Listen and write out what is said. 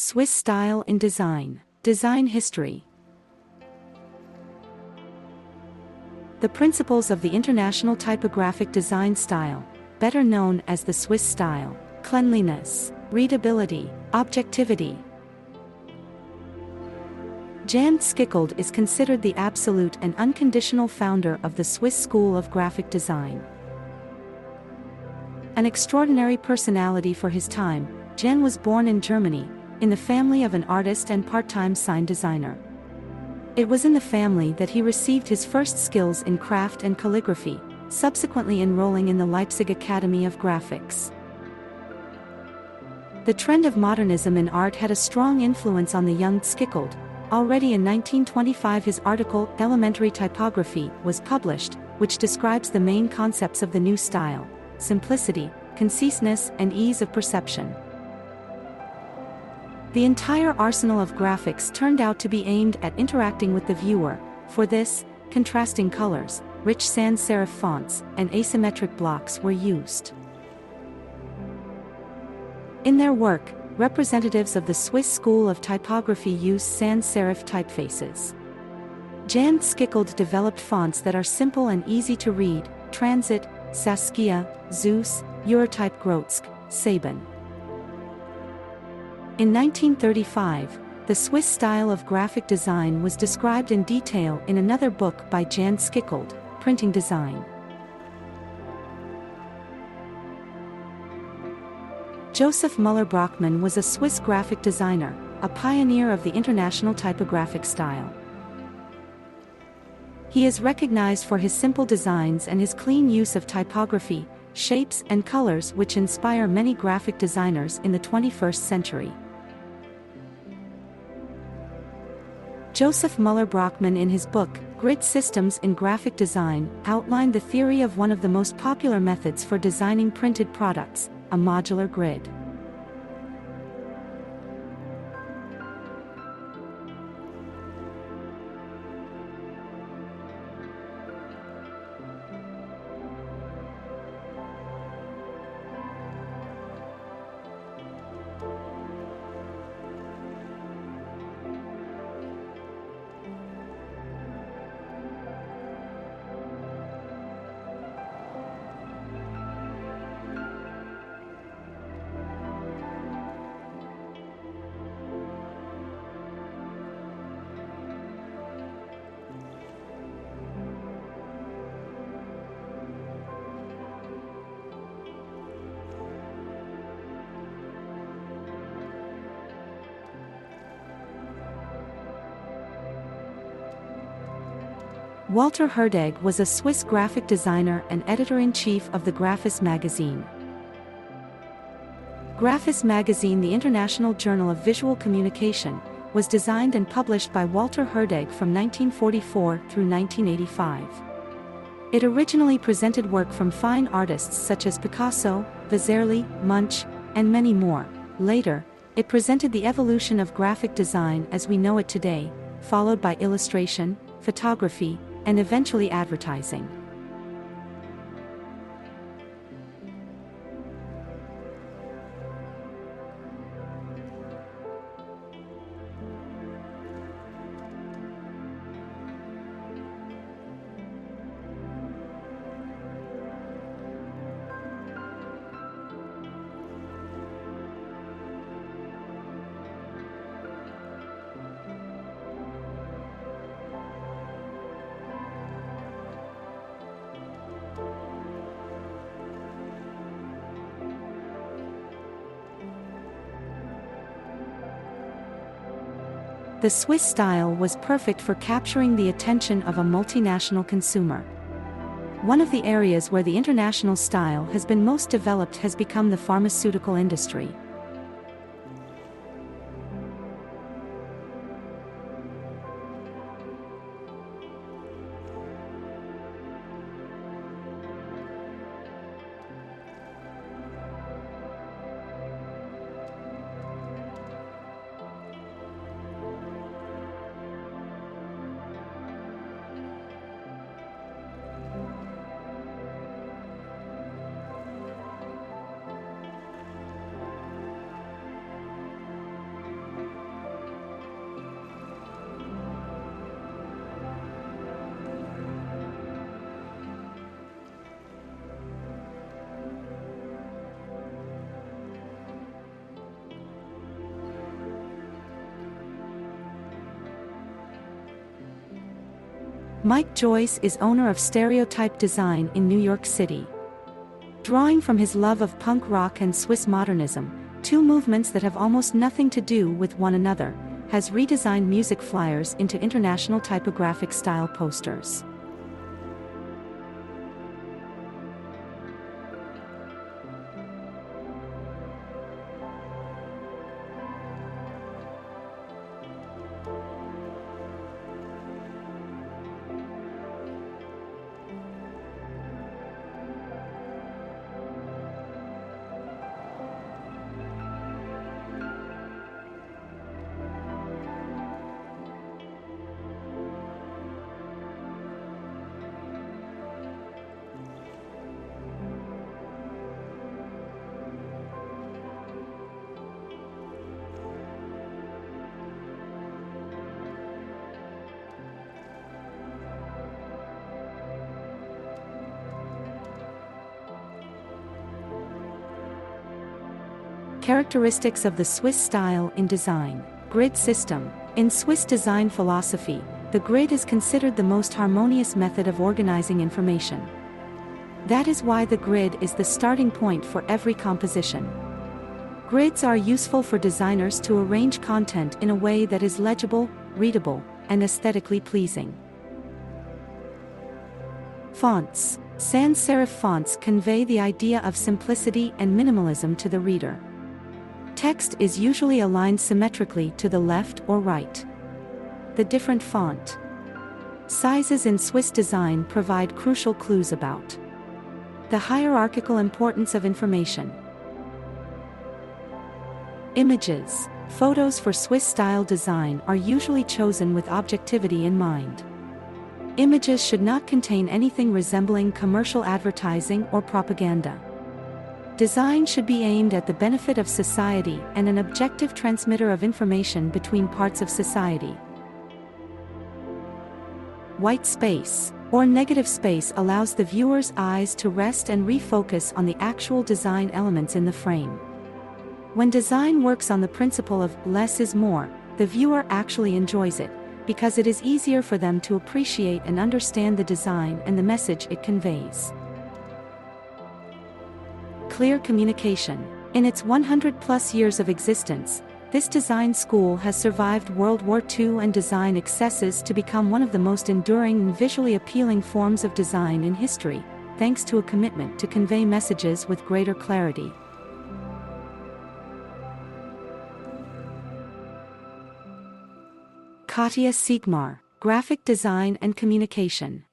Swiss style in design. Design history. The principles of the international typographic design style, better known as the Swiss style: cleanliness, readability, objectivity. Jan Schichold is considered the absolute and unconditional founder of the Swiss school of graphic design. An extraordinary personality for his time, Jan was born in Germany, in the family of an artist and part-time sign designer. It was in the family that he received his first skills in craft and calligraphy, subsequently enrolling in the Leipzig Academy of Graphics. The trend of modernism in art had a strong influence on the young Schichold. Already in 1925 his article, Elementary Typography, was published, which describes the main concepts of the new style: simplicity, conciseness, and ease of perception. The entire arsenal of graphics turned out to be aimed at interacting with the viewer. For this, contrasting colors, rich sans serif fonts, and asymmetric blocks were used. In their work, representatives of the Swiss school of typography use sans serif typefaces. Jan Schichold developed fonts that are simple and easy to read: Transit, Saskia, Zeus, Eurotype Grotsk, Sabin. In 1935, the Swiss style of graphic design was described in detail in another book by Jan Schichold, Printing Design. Joseph Müller-Brockmann was a Swiss graphic designer, a pioneer of the international typographic style. He is recognized for his simple designs and his clean use of typography, shapes, and colors, which inspire many graphic designers in the 21st century. Joseph Müller-Brockmann, in his book, Grid Systems in Graphic Design, outlined the theory of one of the most popular methods for designing printed products: a modular grid. Walter Herdeg was a Swiss graphic designer and editor-in-chief of the Graphis magazine. Graphis magazine, the international journal of visual communication, was designed and published by Walter Herdeg from 1944 through 1985. It originally presented work from fine artists such as Picasso, Vasarely, Munch, and many more. Later, it presented the evolution of graphic design as we know it today, followed by illustration, photography, and eventually advertising. The Swiss style was perfect for capturing the attention of a multinational consumer. One of the areas where the international style has been most developed has become the pharmaceutical industry. Mike Joyce is owner of Stereotype Design in New York City. Drawing from his love of punk rock and Swiss modernism, two movements that have almost nothing to do with one another, has redesigned music flyers into international typographic style posters. Characteristics of the Swiss style in design. Grid system. In Swiss design philosophy, the grid is considered the most harmonious method of organizing information. That is why the grid is the starting point for every composition. Grids are useful for designers to arrange content in a way that is legible, readable, and aesthetically pleasing. Fonts. Sans serif fonts convey the idea of simplicity and minimalism to the reader. Text is usually aligned symmetrically to the left or right. The different font sizes in Swiss design provide crucial clues about the hierarchical importance of information. Images. Photos for Swiss style design are usually chosen with objectivity in mind. Images should not contain anything resembling commercial advertising or propaganda. Design should be aimed at the benefit of society and an objective transmitter of information between parts of society. White space, or negative space, allows the viewer's eyes to rest and refocus on the actual design elements in the frame. When design works on the principle of less is more, the viewer actually enjoys it, because it is easier for them to appreciate and understand the design and the message it conveys. Clear communication. In its 100+ years of existence, this design school has survived World War II and design excesses to become one of the most enduring and visually appealing forms of design in history, thanks to a commitment to convey messages with greater clarity. Katjasiegmar, graphic design and communication.